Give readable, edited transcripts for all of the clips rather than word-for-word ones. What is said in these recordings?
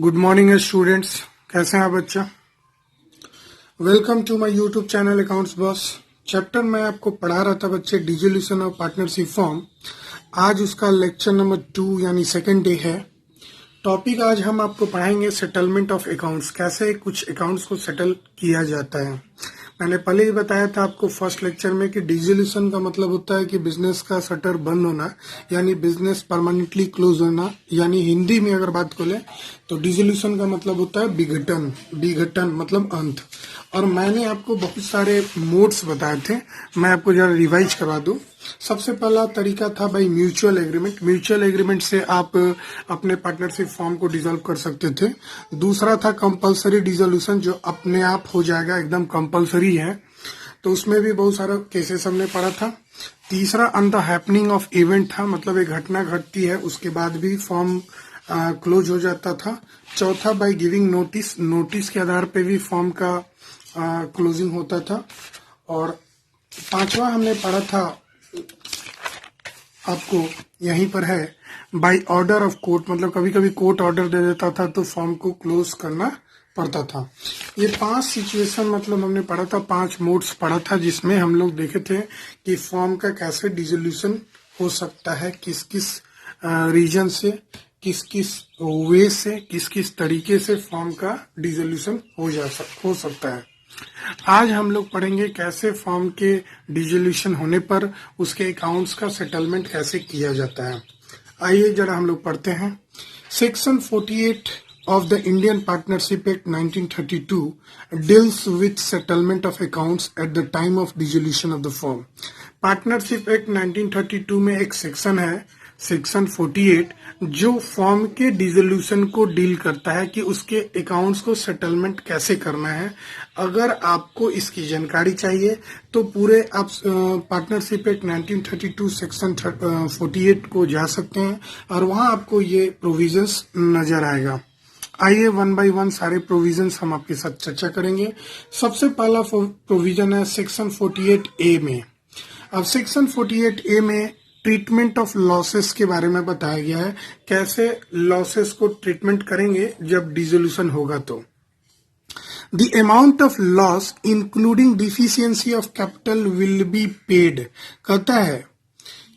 Good morning students, कैसे हैं आप बच्चा। Welcome to my YouTube channel accounts boss. Chapter मैं आपको पढ़ा रहा था बच्चे, डिसोल्यूशन ऑफ पार्टनरशिप फॉर्म। आज उसका लेक्चर नंबर 2 यानी सेकंड डे है। टॉपिक आज हम आपको पढ़ाएंगे सेटलमेंट ऑफ अकाउंट्स, कैसे कुछ अकाउंट्स को सेटल किया जाता है। मैंने पहले ही बताया था आपको फर्स्ट लेक्चर में कि डिसोल्यूशन का मतलब होता है कि बिजनेस का शटर बंद होना, यानी बिजनेस परमानेंटली क्लोज होना। यानी हिंदी में अगर बात करें तो डिसोल्यूशन का मतलब होता है विघटन। विघटन मतलब अंत। और मैंने आपको बहुत सारे मोड्स बताए थे, मैं आपको जरा रिवाइज करवा दूं। सबसे पहला तरीका था भाई म्यूचुअल एग्रीमेंट। म्यूचुअल एग्रीमेंट से आप अपने पार्टनरशिप फॉर्म को डिसॉल्व कर सकते थे। दूसरा था कंपलसरी डिसोल्यूशन, जो अपने आप हो जाएगा, एकदम कंपलसरी है, तो उसमें भी बहुत सारा केसेस हमने पढ़ा था। तीसरा on the happening of event था, मतलब एक घटना घटती है उसके बाद भी फॉर्म क्लोज हो जाता था। चौथा बाय गिविंग नोटिस, नोटिस के आधार पे भी फॉर्म का क्लोजिंग होता था। और पांचवा हमने पढ़ा था, आपको यहीं पर है, बाय ऑर्डर ऑफ कोर्ट, मतलब कभी कभी कोर्ट ऑर्डर दे देता था तो फॉर्म को क्लोज करना पड़ता था। ये 5 सिचुएशन मतलब हमने पढ़ा था, 5 मोड्स पढ़ा था, जिसमें हम लोग देखे थे कि फॉर्म का कैसे डिसोल्यूशन हो सकता है, किस किस रीजन से, किस किस वे से, किस किस तरीके से फॉर्म का डिसोल्यूशन हो सकता है। आज हम लोग पढ़ेंगे कैसे फॉर्म के डिसोल्यूशन होने पर उसके अकाउंट्स का सेटलमेंट कैसे किया जाता है। आइए जरा हम लोग पढ़ते हैं। Section 48 of the Indian Partnership Act 1932 deals with settlement of accounts at the time of dissolution of the firm. Partnership Act 1932 में एक सेक्शन है, सेक्शन 48, जो फॉर्म के डिसोल्यूशन को डील करता है कि उसके अकाउंट्स को सेटलमेंट कैसे करना है। अगर आपको इसकी जानकारी चाहिए तो पूरे आप पार्टनरशिप एक्ट 1932 सेक्शन 48 को जा सकते हैं और वहां आपको ये प्रोविजंस नजर आएगा। आइए वन बाय वन सारे प्रोविजंस हम आपके साथ चर्चा करेंगे। सबसे पहला प्रोविजन है सेक्शन 48A में। अब सेक्शन 48A में ट्रीटमेंट ऑफ लॉसेस के बारे में बताया गया है, कैसे लॉसेस को ट्रीटमेंट करेंगे जब डिसोल्यूशन होगा। तो the amount of loss including deficiency of capital will be paid, कहता है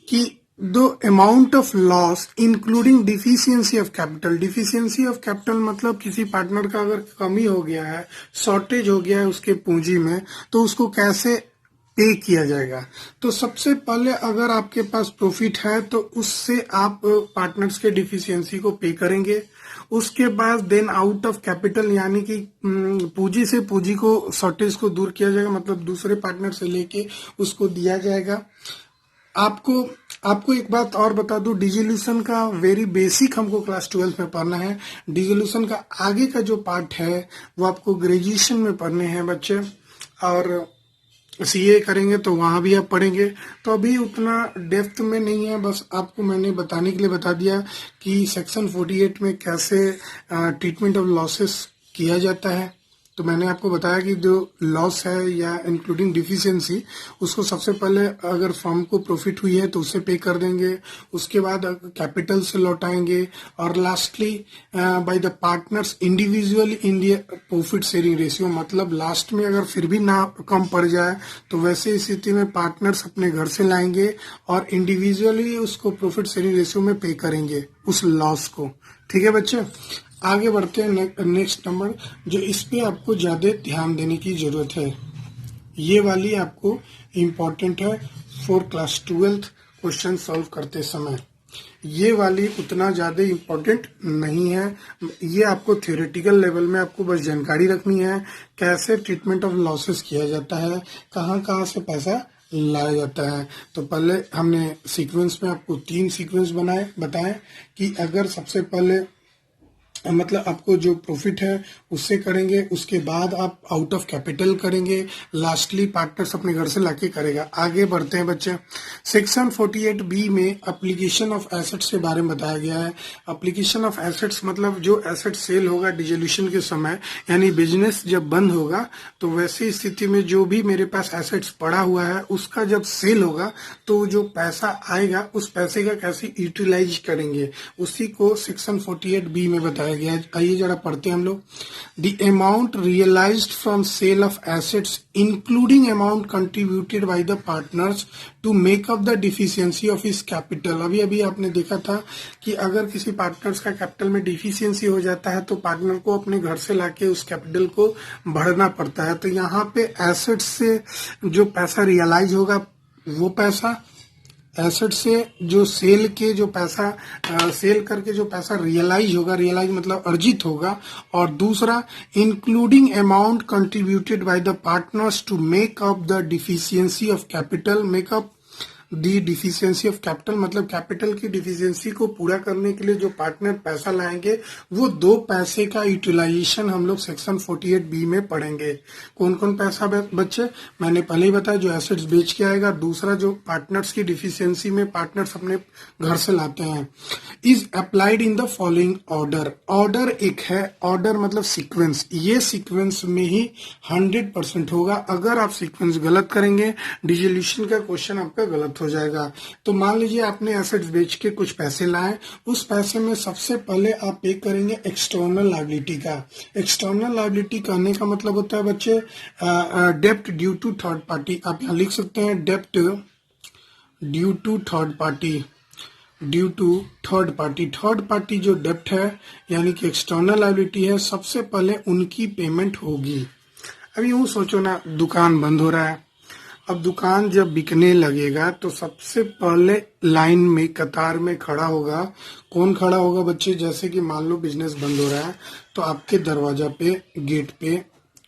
कि the amount of loss including deficiency of capital. Deficiency of capital मतलब किसी पार्टनर का अगर कमी हो गया है, शॉर्टेज हो गया है उसके पूंजी में, तो उसको कैसे पे किया जाएगा। तो सबसे पहले अगर आपके पास प्रॉफिट है तो उससे आप पार्टनर्स के डिफिशियंसी को पे करेंगे। उसके बाद देन आउट ऑफ कैपिटल, यानी कि पूंजी से पूंजी को, शॉर्टेज को दूर किया जाएगा, मतलब दूसरे पार्टनर से लेके उसको दिया जाएगा। आपको एक बात और बता दूं, डिसोल्यूशन का वेरी बेसिक हमको क्लास 12 में पढ़ना है। डिसोल्यूशन का आगे का जो पार्ट है वो आपको ग्रेजुएशन में पढ़ने हैं बच्चे, और सीए करेंगे तो वहां भी आप पढ़ेंगे। तो अभी उतना डेप्थ में नहीं है, बस आपको मैंने बताने के लिए बता दिया कि सेक्शन 48 में कैसे ट्रीटमेंट ऑफ लॉसेस किया जाता है। तो मैंने आपको बताया कि जो लॉस है या इंक्लूडिंग डिफिशियंसी, उसको सबसे पहले अगर फर्म को प्रॉफिट हुई है तो उसे पे कर देंगे, उसके बाद कैपिटल से लौटाएंगे, और lastly bye the partners individually in the profit sharing ratio, मतलब लास्ट में अगर फिर भी ना कम पड़ जाए तो वैसे स्थिति में पार्टनर्स अपने घर से लाएंगे और इंडिविजुअली उसको प्रॉफिट शेयरिंग रेशियो में पे करेंगे उस लॉस को। ठीक है बच्चे, आगे बढ़ते हैं। नेक्स्ट नंबर जो इस पे आपको ज्यादा ध्यान देने की जरूरत है, ये वाली आपको इम्पोर्टेंट है फॉर क्लास 12 क्वेश्चन सॉल्व करते समय। ये वाली उतना ज्यादा इम्पोर्टेंट नहीं है, ये आपको थ्योरेटिकल लेवल में आपको बस जानकारी रखनी है कैसे ट्रीटमेंट ऑफ लॉसेस किया जाता है, कहाँ कहाँ से पैसा लाया जाता है। तो पहले हमने सीक्वेंस में आपको 3 सीक्वेंस बताए कि अगर सबसे पहले मतलब आपको जो प्रॉफिट है उससे करेंगे, उसके बाद आप आउट ऑफ कैपिटल करेंगे, लास्टली पार्टनर्स अपने घर से लाके करेगा। आगे बढ़ते हैं बच्चे। सेक्शन 48B में एप्लीकेशन ऑफ एसेट्स के बारे में बताया गया है। एप्लीकेशन ऑफ एसेट्स मतलब जो एसेट सेल होगा डिसोल्यूशन के समय, यानी बिजनेस जब बंद होगा तो वैसी स्थिति में जो भी मेरे पास एसेट्स पड़ा हुआ है उसका जब सेल होगा तो जो पैसा आएगा उस पैसे का कैसे यूटिलाइज करेंगे, उसी को सेक्शन 48B में बताया गया है। आइए जरा पढ़ते हैं हम लोग। The amount realised from sale of assets including amount contributed by the partners to make up the deficiency of his capital. अभी अभी आपने देखा था कि अगर किसी पार्टनर्स का कैपिटल में डिफिशियंसी हो जाता है तो पार्टनर को अपने घर से लाके उस कैपिटल को बढ़ना पड़ता है। तो यहाँ पे एसेट्स से जो पैसा रियलाइज होगा वो पैसा, एसेट से जो सेल के जो पैसा सेल करके जो पैसा रियलाइज होगा, रियलाइज मतलब अर्जित होगा, और दूसरा including amount contributed by the partners to make up the deficiency of capital, make up the deficiency of capital मतलब कैपिटल की डिफिशियंसी को पूरा करने के लिए जो पार्टनर पैसा लाएंगे वो दो पैसे का यूटिलाइजेशन हम लोग सेक्शन 48B में पढ़ेंगे। कौन कौन पैसा बच्चे मैंने पहले ही बताया, जो एसेट्स बेच के आएगा, दूसरा जो पार्टनर्स की डिफिशियंसी में पार्टनर्स अपने घर से लाते हैं। Is applied in the following order. Order एक है, ऑर्डर मतलब सीक्वेंस, ये सीक्वेंस में ही 100% होगा। अगर आप सीक्वेंस गलत करेंगे डिसोल्यूशन का क्वेश्चन आपका गलत हो जाएगा। तो मान लीजिए आपने एसेट्स बेच के कुछ पैसे लाए, उस पैसे में सबसे पहले आप पे करेंगे एक्सटर्नल लायबिलिटी का। एक्सटर्नल लायबिलिटी कहने का मतलब होता है बच्चे डेप्ट ड्यू टू थर्ड पार्टी। आप यहाँ लिख सकते हैं डेप्ट due to third party, due to third party. Third party जो डेप्ट है यानी कि एक्सटर्नल लायबिलिटी है, सबसे पहले उनकी पेमेंट होगी। अभी यूं सोचो ना, दुकान बंद हो रहा है, अब दुकान जब बिकने लगेगा तो सबसे पहले लाइन में कतार में खड़ा होगा कौन? खड़ा होगा बच्चे, जैसे कि मान लो बिजनेस बंद हो रहा है तो आपके दरवाजा पे, गेट पे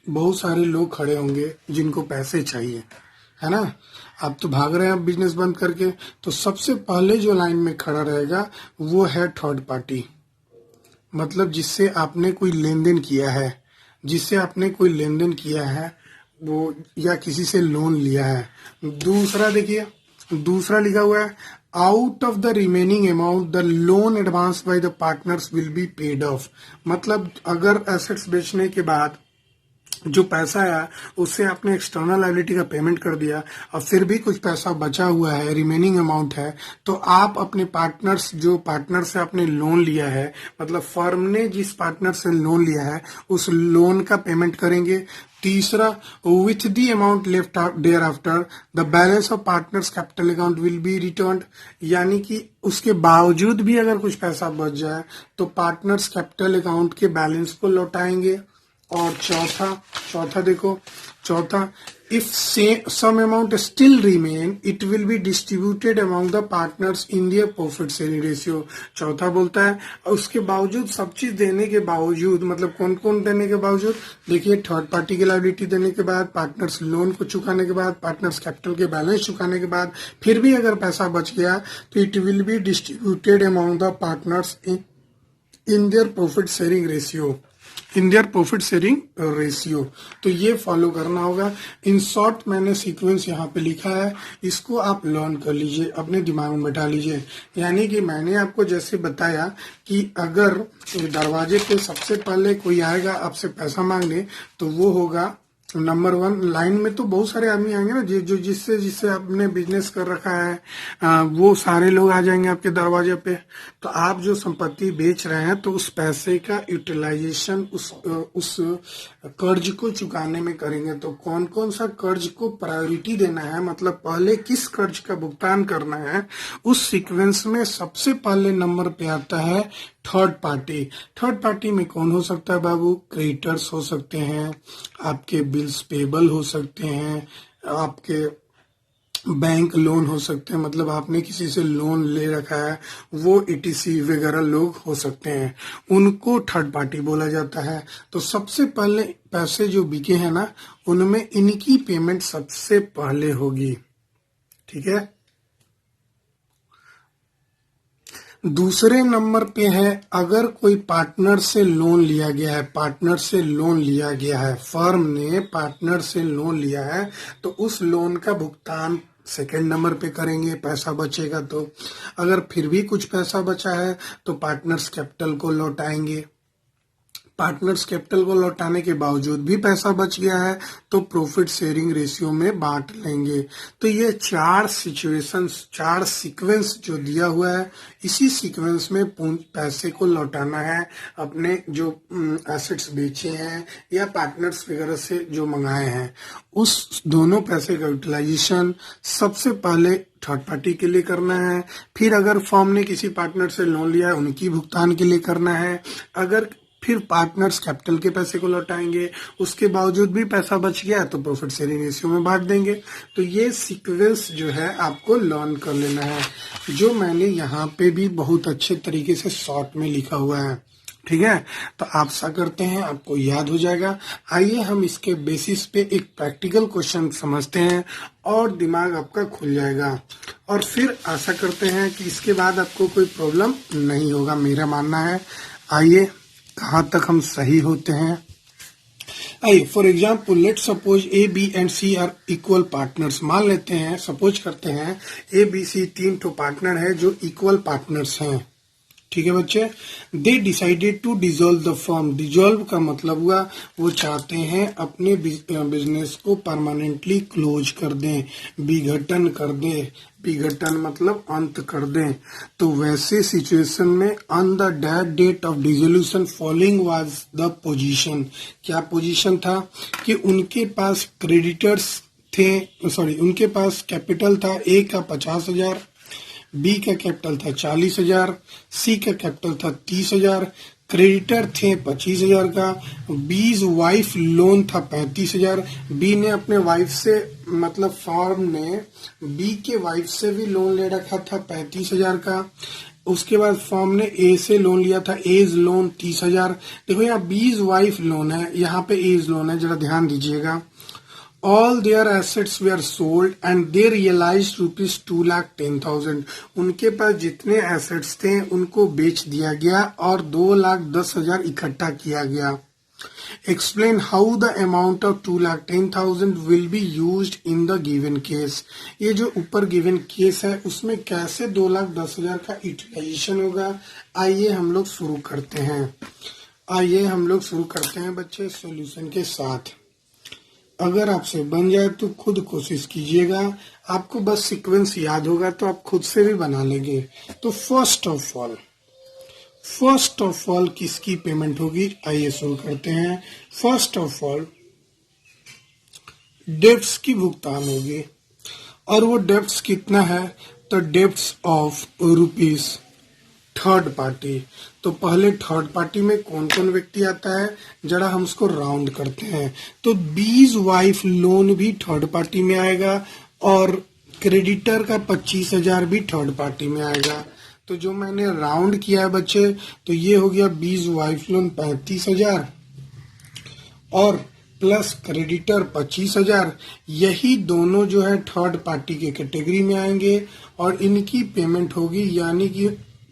बहुत सारे लोग खड़े होंगे जिनको पैसे चाहिए, है ना। आप तो भाग रहे हैं बिजनेस बंद करके, तो सबसे पहले जो लाइन में खड़ा रहेगा वो है थर्ड पार्टी, मतलब जिससे आपने कोई लेन देन किया है, जिससे आपने कोई लेन देन किया है वो, या किसी से लोन लिया है। दूसरा देखिए, दूसरा लिखा हुआ है out of the remaining amount the loan advance bye the partners will be paid of. मतलब अगर एसेट्स बेचने के बाद जो पैसा आया उससे आपने एक्सटर्नल लायबिलिटी का पेमेंट कर दिया और फिर भी कुछ पैसा बचा हुआ है, रिमेनिंग अमाउंट है, तो आप अपने पार्टनर्स, जो पार्टनर से आपने लोन लिया है, मतलब फर्म ने जिस पार्टनर से लोन लिया है उस लोन का पेमेंट करेंगे। तीसरा, with the amount left thereafter the balance of partners capital account will be return, यानी कि उसके बावजूद भी अगर कुछ पैसा बच जाए तो पार्टनर्स कैपिटल अकाउंट के बैलेंस को लौटाएंगे। और चौथा देखो, चौथा if some amount still remain it will be distributed among the partners in their profit sharing ratio. चौथा बोलता है उसके बावजूद, सब चीज देने के बावजूद, मतलब कौन कौन देने के बावजूद, देखिए थर्ड पार्टी की लायबिलिटी देने के बाद, पार्टनर्स लोन को चुकाने के बाद, पार्टनर्स कैपिटल के बैलेंस चुकाने के बाद, फिर भी अगर पैसा बच गया तो it will be distributed among the partners in their profit sharing ratio, in their profit sharing ratio. तो ये फॉलो करना होगा। इन शॉर्ट मैंने सीक्वेंस यहाँ पे लिखा है, इसको आप लर्न कर लीजिए, अपने दिमाग में बैठा लीजिए। यानी कि मैंने आपको जैसे बताया कि अगर दरवाजे पे सबसे पहले कोई आएगा आपसे पैसा मांगने तो वो होगा नंबर 1। लाइन में तो बहुत सारे आदमी आएंगे ना, जो जिससे आपने बिजनेस कर रखा है वो सारे लोग आ जाएंगे आपके दरवाजे पे। तो आप जो संपत्ति बेच रहे हैं तो उस पैसे का यूटिलाइजेशन उस कर्ज को चुकाने में करेंगे। तो कौन कौन सा कर्ज को प्रायोरिटी देना है, मतलब पहले किस कर्ज का भुगतान करना है, उस सीक्वेंस में सबसे पहले नंबर पे आता है थर्ड पार्टी। थर्ड पार्टी में कौन हो सकता है बाबू? क्रेडिटर्स हो सकते हैं, आपके बिल्स पेबल हो सकते हैं, आपके बैंक लोन हो सकते हैं, मतलब आपने किसी से लोन ले रखा है वो ETC वगैरह लोग हो सकते हैं, उनको थर्ड पार्टी बोला जाता है। तो सबसे पहले पैसे जो बिके हैं ना उनमें इनकी पेमेंट सबसे पहले होगी, ठीक है। दूसरे नंबर पे है अगर कोई पार्टनर से लोन लिया गया है, पार्टनर से लोन लिया गया है, फर्म ने पार्टनर से लोन लिया है तो उस लोन का भुगतान सेकंड नंबर पे करेंगे, पैसा बचेगा तो। अगर फिर भी कुछ पैसा बचा है तो पार्टनर्स कैपिटल को लौटाएंगे। पार्टनर्स कैपिटल को लौटाने के बावजूद भी पैसा बच गया है तो प्रॉफिट शेयरिंग रेशियो में बांट लेंगे। तो ये 4 सिचुएशंस, 4 सीक्वेंस जो दिया हुआ है, इसी सीक्वेंस में पैसे को लौटाना है अपने जो एसेट्स बेचे हैं या पार्टनर्स वगैरह से जो मंगाए हैं, उस दोनों पैसे का यूटिलाइजेशन सबसे पहले थर्ड पार्टी के लिए करना है। फिर अगर फर्म ने किसी पार्टनर से लोन लिया है उनकी भुगतान के लिए करना है। अगर फिर पार्टनर्स कैपिटल के पैसे को लौटाएंगे, उसके बावजूद भी पैसा बच गया तो प्रॉफिट शेयरिंग रेशियो में बांट देंगे। तो ये सीक्वेंस जो है आपको लर्न कर लेना है, जो मैंने यहाँ पे भी बहुत अच्छे तरीके से शॉर्ट में लिखा हुआ है। ठीक है, तो आप आशा करते हैं आपको याद हो जाएगा। आइए हम इसके बेसिस पे एक प्रैक्टिकल क्वेश्चन समझते हैं और दिमाग आपका खुल जाएगा, और फिर आशा करते हैं कि इसके बाद आपको कोई प्रॉब्लम नहीं होगा, मेरा मानना है। आइए कहाँ तक हम सही होते हैं। आइए for example let suppose A B and C are equal partners. मान लेते हैं, सपोज करते हैं ए बी सी 3 तो पार्टनर है जो इक्वल पार्टनर्स हैं। ठीक है बच्चे, they decided to dissolve the firm. Dissolve का मतलब हुआ वो चाहते हैं अपने बिजनेस को परमानेंटली क्लोज कर दें, विघटन कर दें। विघटन मतलब अंत कर दें। तो वैसे सिचुएशन में on the date of dissolution following was the position. क्या पोजीशन था कि उनके पास क्रेडिटर्स थे, उनके पास कैपिटल था ए का 50,000, बी का कैपिटल था 40,000, सी का कैपिटल था 30,000, क्रेडिटर थे 25,000 का, बीज वाइफ लोन था 35,000। बी ने अपने वाइफ से, मतलब फर्म ने बी के वाइफ से भी लोन ले रखा था 35,000 का। उसके बाद फर्म ने ए से लोन लिया था, एज लोन 30,000। देखो यहाँ बीज वाइफ लोन है, यहाँ पे एज लोन है, जरा ध्यान दीजिएगा। All their assets were sold and they realized rupees 2,10,000। उनके पास जितने एसेट्स थे उनको बेच दिया गया और 2,10,000 इकट्ठा किया गया। Explain how the amount of 2,10,000 will be used in the given case। ये जो ऊपर गिवन केस है उसमें कैसे 2,10,000 का यूटिलाइजेशन होगा। आइए हम लोग शुरू करते हैं बच्चे सॉल्यूशन के साथ। अगर आपसे बन जाए तो खुद कोशिश कीजिएगा, आपको बस सीक्वेंस याद होगा तो आप खुद से भी बना लेंगे। तो फर्स्ट ऑफ ऑल किसकी पेमेंट होगी, आइए शुरू करते हैं। फर्स्ट ऑफ ऑल डेब्ट्स की भुगतान होगी, और वो डेब्ट्स कितना है, तो debts of rupees third party. तो पहले थर्ड पार्टी में कौन कौन व्यक्ति आता है, जरा हम उसको राउंड करते हैं। तो बीज वाइफ लोन भी थर्ड पार्टी में आएगा और क्रेडिटर का 25,000 भी थर्ड पार्टी में आएगा। तो जो मैंने राउंड किया है बच्चे, तो ये हो गया बीज वाइफ लोन 35,000 और प्लस क्रेडिटर 25,000। यही दोनों जो है थर्ड पार्टी के कैटेगरी में आएंगे और इनकी पेमेंट होगी, यानी कि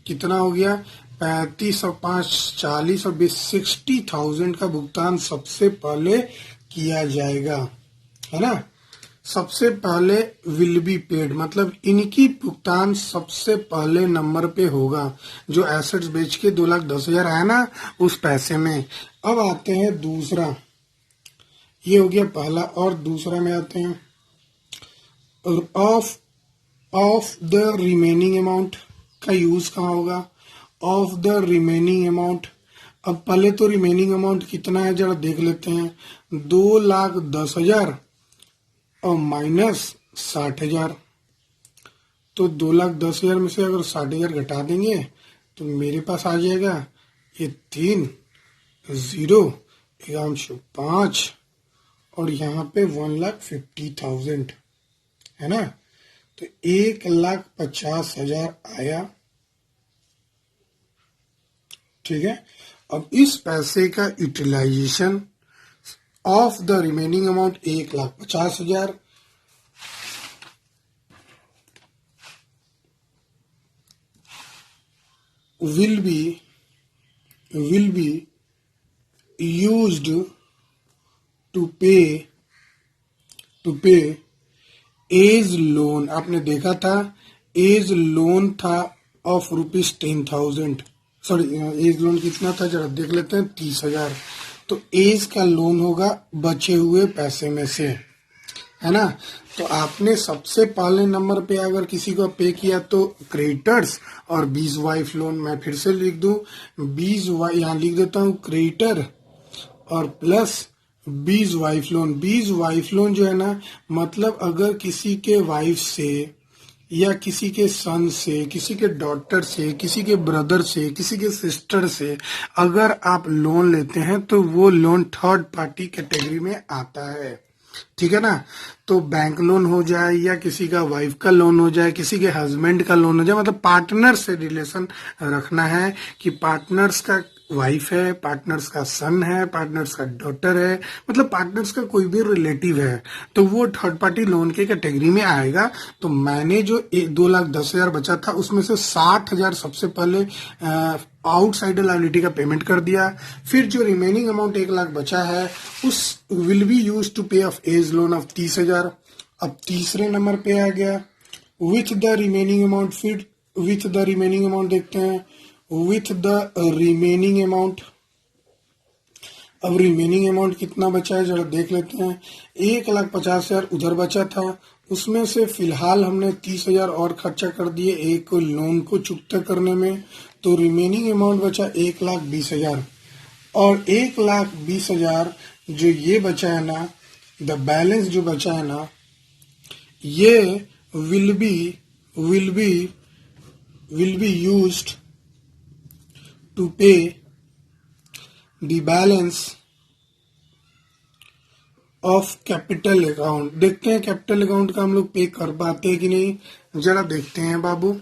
कितना हो गया 35 और 5 40 और 20 60,000 का भुगतान सबसे पहले किया जाएगा, है ना। सबसे पहले विल बी पेड, मतलब इनकी भुगतान सबसे पहले नंबर पे होगा। जो एसेट्स बेच के 2,10,000 आया ना, उस पैसे में। अब आते हैं दूसरा, ये हो गया पहला, और दूसरा में आते हैं ऑफ द रिमेनिंग अमाउंट का यूज कहाँ होगा, ऑफ द रिमेनिंग अमाउंट। अब पहले तो रिमेनिंग अमाउंट कितना है जरा देख लेते हैं, 2,10,000 और माइनस 60,000। तो 2,10,000 में से अगर 60,000 घटा देंगे तो मेरे पास आ जाएगा ये 3 0 5 और यहाँ पे 1,50,000 है ना। तो 1,50,000 आया, ठीक है। अब इस पैसे का utilisation of the remaining amount 1,50,000 will be used to pay A's loan. आपने देखा था एज लोन था of rupees 10,000, sorry, A's loan कितना था जरा देख लेते हैं, 30,000। तो एज का लोन होगा बचे हुए पैसे में से, है ना। तो आपने सबसे पहले नंबर पे अगर किसी को पे किया तो क्रेडिटर्स और 20 वाइफ लोन, मैं फिर से लिख दूं 20, यहाँ लिख देता हूं क्रेडिटर और plus 20 wife loan. 20 wife loan जो है ना, मतलब अगर किसी के वाइफ से या किसी के सन से, किसी के डॉटर से, किसी के ब्रदर से, किसी के सिस्टर से अगर आप लोन लेते हैं तो वो लोन थर्ड पार्टी कैटेगरी में आता है, ठीक है ना। तो बैंक लोन हो जाए या किसी का वाइफ का लोन हो जाए, किसी के हस्बैंड का लोन हो जाए, मतलब पार्टनर से रिलेशन रखना है कि पार्टनर्स का वाइफ है, पार्टनर्स का सन है, पार्टनर्स का डॉटर है, मतलब पार्टनर्स का कोई भी रिलेटिव है, तो वो थर्ड पार्टी लोन के कैटेगरी में आएगा। तो मैंने जो 2,10,000 बचा था उसमें से 60,000 सबसे पहले आउटसाइडर लायबिलिटी का पेमेंट कर दिया। फिर जो रिमेनिंग अमाउंट 1,00,000 बचा है उस विल बी यूज टू पे ऑफ एज लोन ऑफ 30,000। अब तीसरे नंबर पे आ गया विथ द रिमेनिंग अमाउंट। फिर विथ द रिमेनिंग अमाउंट देखते हैं, विथ द रिमेनिंग अमाउंट। अब रिमेनिंग अमाउंट कितना बचा है जरा देख लेते हैं। 1,50,000 उधर बचा था, उसमें से फिलहाल हमने 30,000 और खर्चा कर दिए एक लोन को चुकता करने में, तो रिमेनिंग अमाउंट बचा 1,20,000। और 1,20,000 जो ये बचा है ना, द बैलेंस जो बचा है ना, ये विल बी यूज्ड टू पे the balance of capital account. देखते हैं कैपिटल अकाउंट का हम लोग पे कर पाते हैं कि नहीं, जरा देखते हैं बाबू।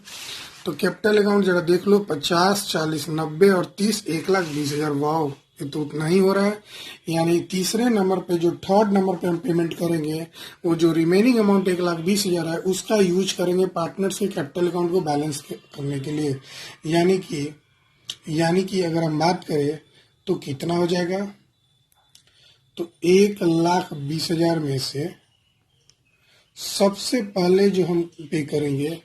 तो कैपिटल अकाउंट जरा देख लो, 50, 40, 90 और 30, 1,20,000। वाओ, ये तो उतना ही हो रहा है। यानी तीसरे नंबर पे जो थर्ड नंबर पे हम पेमेंट करेंगे, वो जो रिमेनिंग अमाउंट 1,20,000 है उसका यूज करेंगे पार्टनर्स के कैपिटल अकाउंट को बैलेंस करने के लिए। यानी कि अगर हम बात करें तो कितना हो जाएगा, तो 1,20,000 में से सबसे पहले जो हम पे करेंगे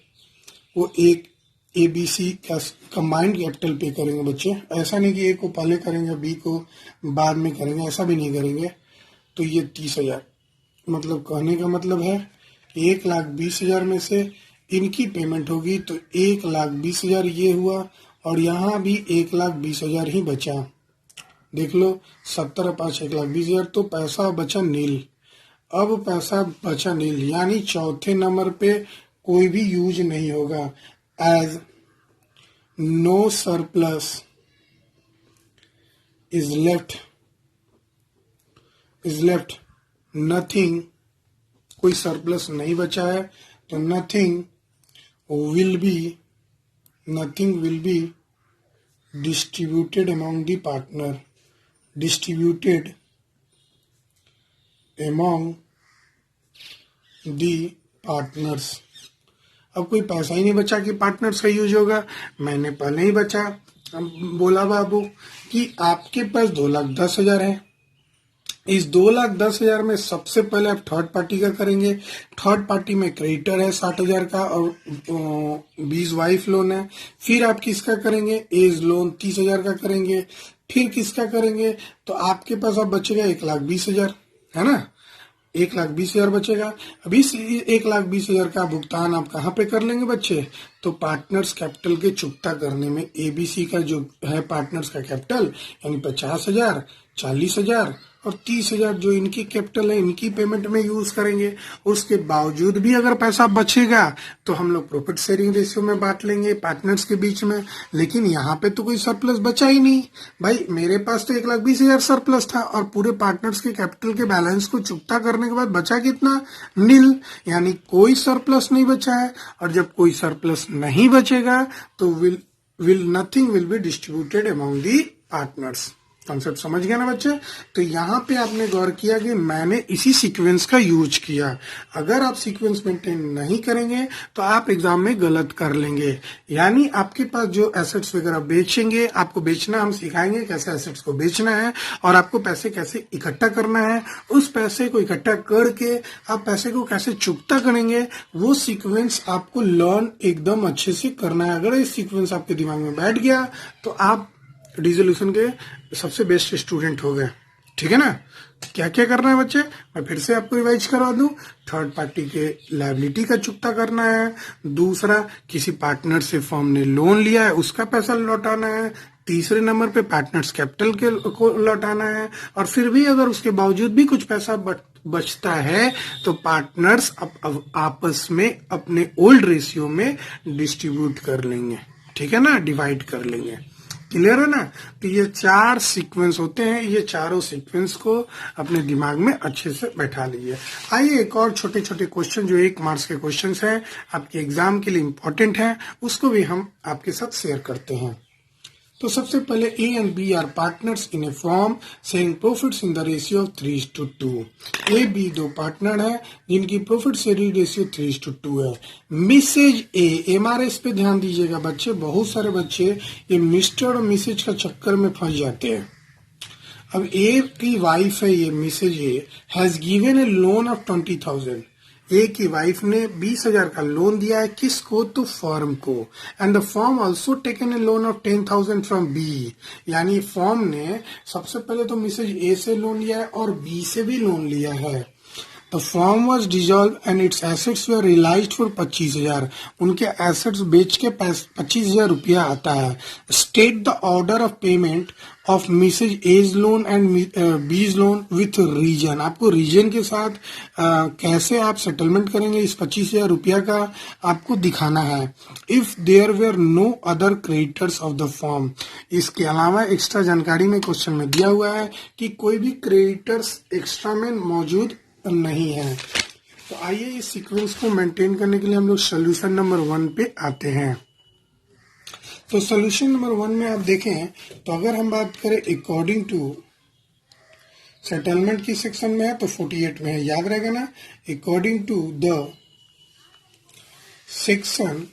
वो एक ABC का कंबाइंड कैपिटल पे करेंगे बच्चे। ऐसा नहीं कि ए को पहले करेंगे बी को बाद में करेंगे, ऐसा भी नहीं करेंगे। तो ये 30,000, मतलब कहने का मतलब है 1,20,000 में से इनकी पेमेंट होगी, तो 1,20,000 ये हुआ और यहाँ भी 1,20,000 ही बचा। देख लो 70 5 1,20,000, तो पैसा बचा नील। अब पैसा बचा नील यानी चौथे नंबर पे कोई भी यूज नहीं होगा। As no surplus is left, nothing, कोई सरप्लस नहीं बचा है, तो nothing will be distributed among the partner, distributed among the partners. अब कोई पैसा ही नहीं बचा कि पार्टनर्स का यूज होगा। मैंने पहले ही बोला बाबू कि आपके पास 2,10,000 है। इस 2,10,000 में सबसे पहले आप थर्ड पार्टी का करेंगे। थर्ड पार्टी में क्रेडिटर है 60,000 का और 20 वाइफ लोन है। फिर आप किसका करेंगे, एज लोन 30,000 का करेंगे। फिर किसका करेंगे, तो आपके पास अब बचेगा 1,20,000, है ना। 1,20,000 बचेगा। अब इस 1,20,000 का भुगतान आप कहाँ पे कर लेंगे बच्चे, तो पार्टनर्स कैपिटल के चुकता करने में। ABC का जो है पार्टनर्स का कैपिटल यानी 50,000, 40,000 और 30,000 जो इनकी कैपिटल है इनकी पेमेंट में यूज करेंगे। उसके बावजूद भी अगर पैसा बचेगा तो हम लोग प्रॉफिट शेयरिंग रेशियो में बांट लेंगे पार्टनर्स के बीच में। लेकिन यहाँ पे तो कोई सरप्लस बचा ही नहीं भाई। मेरे पास तो 1,20,000 सरप्लस था और पूरे पार्टनर्स के कैपिटल के बैलेंस को चुकता करने के बाद बचा कितना, नील, यानी कोई सरप्लस नहीं बचा है। और जब कोई सरप्लस नहीं बचेगा तो nothing will be distributed among the partners. Concept समझ गया ना बच्चे? तो यहाँ पे आपने गौर किया कि मैंने इसी सीक्वेंस का यूज किया। अगर आप सीक्वेंस मेंटेन नहीं करेंगे तो आप एग्जाम में गलत कर लेंगे। यानी आपके पास जो एसेट्स वगैरह बेचेंगे, आपको बेचना हम सिखाएंगे कैसे एसेट्स को बेचना है और आपको पैसे कैसे इकट्ठा करना है। उस पैसे को इकट्ठा करके आप पैसे को कैसे चुकता करेंगे, वो सीक्वेंस आपको लर्न एकदम अच्छे से करना है। अगर ये सीक्वेंस आपके दिमाग में बैठ गया तो आप डिसोल्यूशन के सबसे बेस्ट स्टूडेंट हो गए। ठीक है ना? क्या क्या करना है बच्चे, मैं फिर से आपको रिवाइज करवा दूं। थर्ड पार्टी के लायबिलिटी का चुकता करना है। दूसरा, किसी पार्टनर से फर्म ने लोन लिया है उसका पैसा लौटाना है। तीसरे नंबर पे पार्टनर्स कैपिटल के को लौटाना है। और फिर भी अगर उसके बावजूद भी कुछ पैसा बचता है तो पार्टनर्स आपस में अपने ओल्ड रेशियो में डिस्ट्रीब्यूट कर लेंगे। ठीक है ना? डिवाइड कर लेंगे। क्लियर है ना? तो ये 4 सीक्वेंस होते हैं। ये चारों सीक्वेंस को अपने दिमाग में अच्छे से बैठा लीजिए। आइए एक और छोटे छोटे क्वेश्चन जो 1 मार्क्स के क्वेश्चंस हैं, आपके एग्जाम के लिए इंपॉर्टेंट है, उसको भी हम आपके साथ शेयर करते हैं। तो सबसे पहले A and B are partners in a firm sharing profits in the ratio of 3:2। A B 2 partner है जिनकी प्रॉफिट शेयरिंग रेशियो 3:2 है। मिसेज ए, एमआरएस पे ध्यान दीजिएगा बच्चे, बहुत सारे बच्चे ये मिस्टर और मिसेज का चक्कर में फंस जाते हैं। अब ए की वाइफ है, ये Mrs A has given a loan of 20,000। A की वाइफ ने 20,000 का लोन दिया है, किसको? तो फर्म को। And the firm also taken a loan of 10,000 from B. यानी फर्म ने सबसे पहले तो मिसेज ए से लोन लिया है और बी से भी लोन लिया है। The firm was dissolve and its assets were realised for 25,000। उनके एसेट्स बेच के 25,000 रुपया आता है। State the order of payment of Mrs A's loan and B's loan with reason. आपको रीजन के साथ कैसे आप सेटलमेंट करेंगे इस 25,000 रुपया का आपको दिखाना है। If there were no other creditors of the firm. इसके अलावा एक्स्ट्रा जानकारी में क्वेश्चन में दिया हुआ है कि कोई भी क्रेडिटर्स एक्स्ट्रा में मौजूद नहीं है। तो आइए इस सीक्वेंस को मेंटेन करने के लिए हम लोग सोल्यूशन नंबर 1 पे आते हैं। तो सोल्यूशन नंबर 1 में आप देखें तो अगर हम बात करें अकॉर्डिंग टू सेटलमेंट की सेक्शन में है तो 48 में है, याद रहेगा ना? According to the section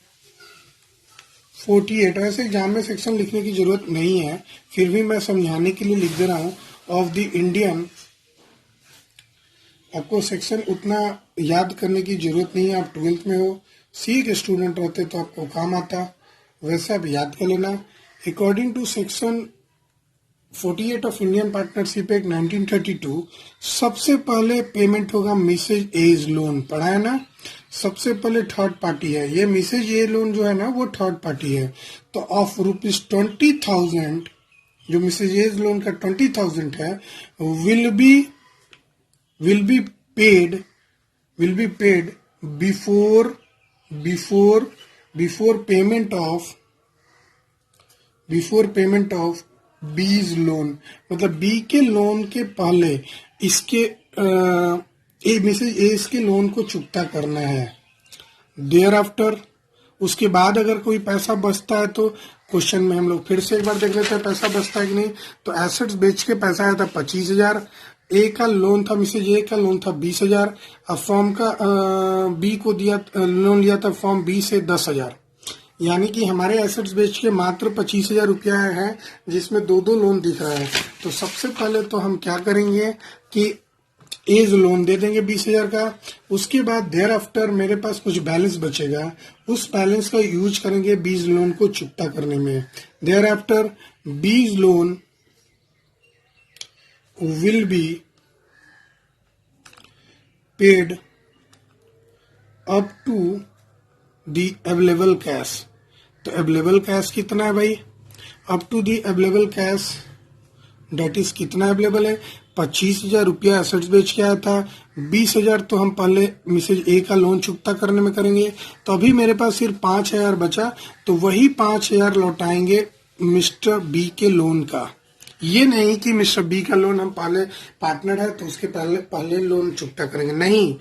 48। वैसे एग्जाम में सेक्शन लिखने की जरूरत नहीं है, फिर भी मैं समझाने के लिए लिख दे रहा हूं। ऑफ द इंडियन, आपको सेक्शन उतना याद करने की जरूरत नहीं है, आप 12th में हो, सी के स्टूडेंट रहते तो आपको काम आता, वैसे आप याद कर लेना। According to section 48 of Indian Partnership Act 1932, सबसे पहले पेमेंट होगा मिसेज एज लोन। पढ़ा है ना? सबसे पहले थर्ड पार्टी है, ये मिसेज ए लोन जो है ना वो थर्ड पार्टी है। तो ऑफ ₹20,000 जो मिसेज एज लोन का 20,000 है will be paid before payment of B's loan. मतलब बी के लोन के पहले इसके मिसेज ए के लोन को चुकता करना है। देयर आफ्टर, उसके बाद अगर कोई पैसा बचता है तो क्वेश्चन में हम लोग फिर से एक बार देख लेते हैं पैसा बचता है कि नहीं। तो एसेट्स बेच के पैसा आया था 25,000। ए का लोन था, मिसेज ए का लोन था 20,000। अब फॉर्म का बी को दिया लोन लिया था फॉर्म बी से 10,000। यानी कि हमारे एसेट्स बेच के मात्र 25,000 रुपया है, जिसमें दो लोन दिख रहा है। तो सबसे पहले तो हम क्या करेंगे कि एज लोन दे देंगे 20,000 का। उसके बाद देयर आफ्टर मेरे पास कुछ बैलेंस बचेगा, उस बैलेंस का यूज करेंगे बीज लोन को चुकता करने में। Thereafter B's loan will be paid up to the available cash। तो अवेलेबल कैश कितना है भाई? Up to the available cash that is कितना अवेलेबल है? 25,000 रुपया एसेट्स बेच के आया था। 20,000 तो हम पहले मिसेज ए का लोन चुकता करने में करेंगे, तो अभी मेरे पास सिर्फ 5,000 बचा। तो वही 5,000 लौटाएंगे मिस्टर बी के लोन का। ये नहीं कि मिस्टर बी का लोन हम पहले पार्टनर है तो उसके पहले लोन चुकता करेंगे, नहीं।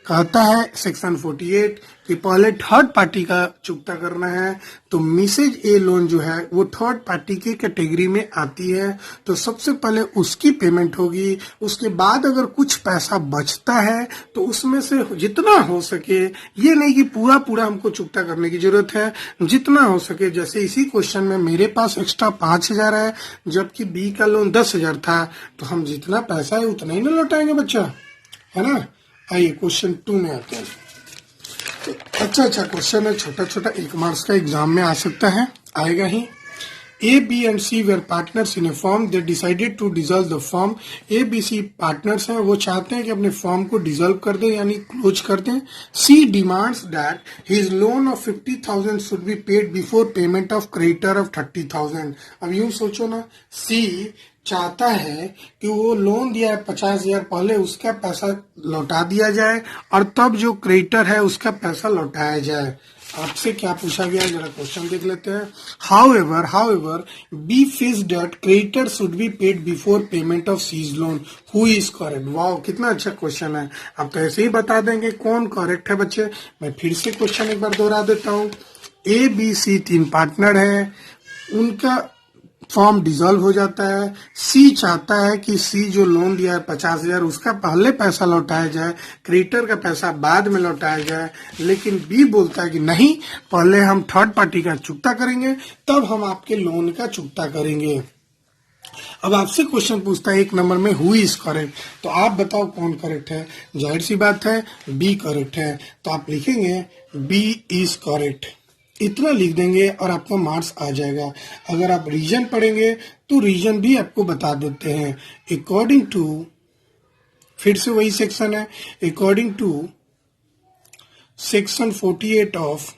कहता है सेक्शन 48 कि पहले थर्ड पार्टी का चुकता करना है, तो मिसेज ए लोन जो है वो थर्ड पार्टी की कैटेगरी में आती है, तो सबसे पहले उसकी पेमेंट होगी। उसके बाद अगर कुछ पैसा बचता है तो उसमें से जितना हो सके, ये नहीं कि पूरा पूरा हमको चुकता करने की जरूरत है, जितना हो सके। जैसे इसी क्वेश्चन में मेरे पास एक्स्ट्रा 5,000 है, जबकि बी का लोन 10,000 था, तो हम जितना पैसा है उतना ही ना लौटाएंगे बच्चा, है ना। आइए क्वेश्चन 2 में आते हैं। तो अच्छा क्वेश्चन है, छोटा छोटा 1 मार्क्स का एग्जाम में आ सकता है, आएगा ही। A, B and C were partners in a firm. They decided to dissolve the firm. A, B, C partners हैं, वो चाहते हैं कि अपने फर्म को डिसॉल्व कर दें, यानी क्लोज कर दें। C demands that his loan of 50,000 should be paid before payment of creditor of 30,000. अब यूं सोचो ना, C चाहता है कि वो लोन दिया है 50,000, पहले उसका पैसा लौटा दिया जाए और तब जो क्रेडिटर है उसका पैसा लौटाया जाए। आपसे क्या पूछा गया है, जरा क्वेश्चन देख लेते हैं। However B fees debt creditor should be paid before payment of C's loan, who is correct. वाह, कितना अच्छा क्वेश्चन है। आप तो ऐसे ही बता देंगे कौन करेक्ट है बच्चे। मैं फिर से क्वेश्चन एक बार दोहरा देता हूँ। ए बी सी 3 पार्टनर है, उनका फॉर्म डिसॉल्व हो जाता है। सी चाहता है कि सी जो लोन दिया है 50,000, उसका पहले पैसा लौटाया जाए, क्रेडिटर का पैसा बाद में लौटाया जाए। लेकिन बी बोलता है कि नहीं, पहले हम थर्ड पार्टी का चुकता करेंगे, तब हम आपके लोन का चुकता करेंगे। अब आपसे क्वेश्चन पूछता है 1 नंबर में, हु इज करेक्ट, तो आप बताओ कौन करेक्ट है। जाहिर सी बात है बी करेक्ट है, तो आप लिखेंगे बी इज करेक्ट, इतना लिख देंगे और आपका मार्क्स आ जाएगा। अगर आप रीजन पढ़ेंगे तो रीजन भी आपको बता देते हैं। अकॉर्डिंग टू, फिर से वही सेक्शन है, according to section 48 of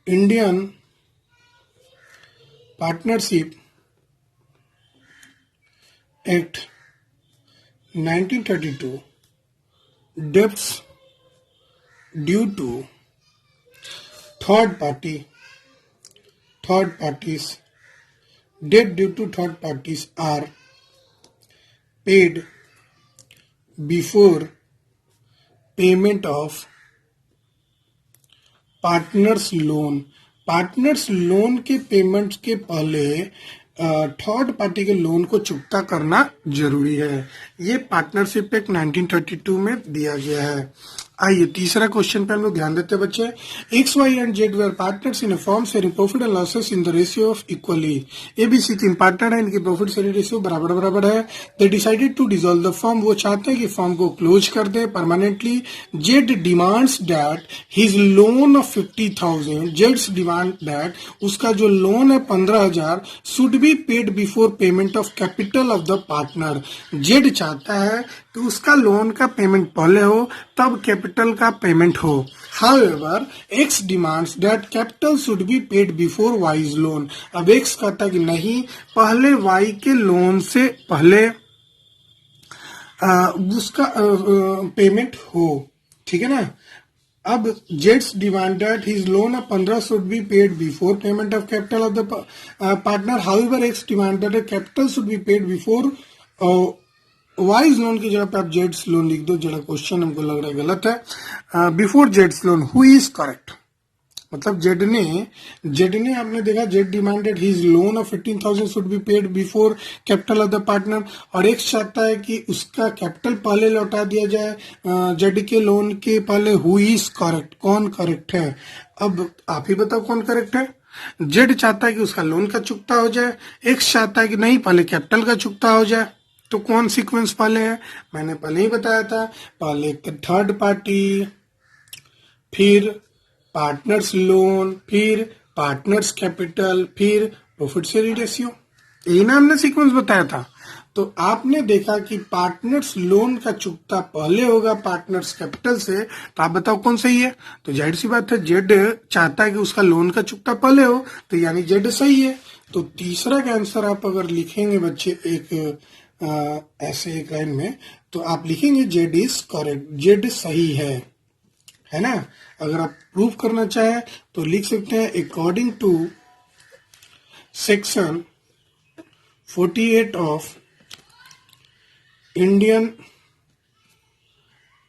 Indian Partnership Act 1932, debts due to third parties, debt due to third parties are paid before payment of partners loan. Partners loan के पेमेंट के पहले थर्ड पार्टी के loan को चुकता करना जरूरी है। ये पार्टनरशिप एक्ट 1932 में दिया गया है। आइए तीसरा क्वेश्चन पे हम लोग ध्यान देते हैं बच्चे। X Y and Z were partners in a firm sharing profit and losses in the ratio of equally. A B C 3 partner है, इनकी प्रॉफिट शेयरिंग रेशियो बराबर बराबर है। They decided to dissolve the firm, वो चाहते हैं कि firm को क्लोज कर दे permanently. Z demands that his loan of 50,000, जेड्स डिमांड दैट उसका जो लोन है 15,000 should be paid before payment of capital of the partner. Z चाहता है कि उसका लोन का पेमेंट पहले हो, तब कैपिटल का पेमेंट हो। However x demands that capital should be paid before wise loan. अब एक्स कहता है कि नहीं, पहले वाई के लोन से पहले उसका पेमेंट हो, ठीक है ना। अब Jades demanded his loan of 15 should be paid before payment of capital of the partner. However x demanded capital should be paid before wise loan की जगह पे आप जेड्स लोन लिख दो। जरा क्वेश्चन हमको लग रहा है गलत है। Before Jades loan, who is correct, मतलब जेड ने आपने देखा Z demanded his loan of 15,000 should be paid before capital of the partner, और एक्स चाहता है कि उसका कैपिटल पहले लौटा दिया जाए जेड के लोन के पहले। हु इज करेक्ट, कौन करेक्ट है। अब आप ही बताओ कौन करेक्ट है। जेड चाहता है कि उसका लोन का चुकता हो जाए, एक्स चाहता है कि नहीं पहले कैपिटल का चुकता हो जाए। तो कौन सीक्वेंस पहले है, मैंने पहले ही बताया था, पहले थर्ड पार्टी, फिर पार्टनर्स लोन, फिर पार्टनर्स कैपिटल, फिर प्रॉफिट शेयरिंग रेशियो, यही ना हमने सीक्वेंस बताया था। तो आपने देखा कि पार्टनर्स लोन का चुकता पहले होगा पार्टनर्स कैपिटल से, तो आप बताओ कौन सही है। तो जाहिर सी बात है जेड चाहता है कि उसका लोन का चुकता पहले हो, तो यानी जेड सही है। तो तीसरा का आंसर आप अगर लिखेंगे बच्चे एक ऐसे एक लाइन में, तो आप लिखेंगे जेड इज करेक्ट, जेड सही है ना। अगर आप प्रूव करना चाहें तो लिख सकते हैं according to section 48 of Indian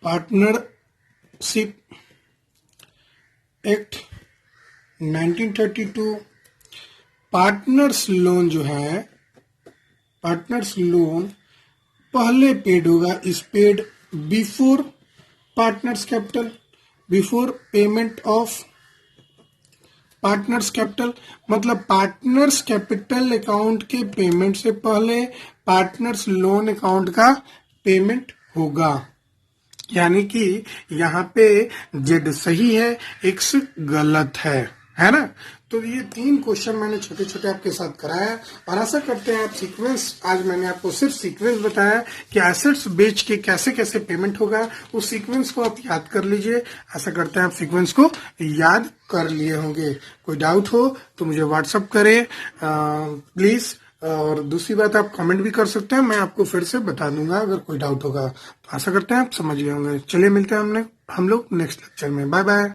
Partnership Act 1932, partners loan जो है, पार्टनर्स लोन पहले पेड होगा, is paid before partners capital, before payment of partners capital, मतलब पार्टनर्स कैपिटल अकाउंट के पेमेंट से पहले पार्टनर्स लोन अकाउंट का पेमेंट होगा। यानी कि यहाँ पे जेड सही है, एक्स गलत है ना। तो ये 3 क्वेश्चन मैंने छोटे छोटे आपके साथ कराया और आशा करते हैं आप सीक्वेंस, आज मैंने आपको सिर्फ सीक्वेंस बताया कि एसेट्स बेच के कैसे कैसे पेमेंट होगा, उस सीक्वेंस को आप याद कर लीजिए। आशा करते हैं आप सीक्वेंस को याद कर लिए होंगे। कोई डाउट हो तो मुझे व्हाट्सअप करें प्लीज, और दूसरी बात आप कमेंट भी कर सकते हैं, मैं आपको फिर से बता दूंगा अगर कोई डाउट होगा। तो आशा करते हैं आप समझ गए होंगे। चलिए मिलते हैं हम लोग नेक्स्ट लेक्चर में। Bye bye.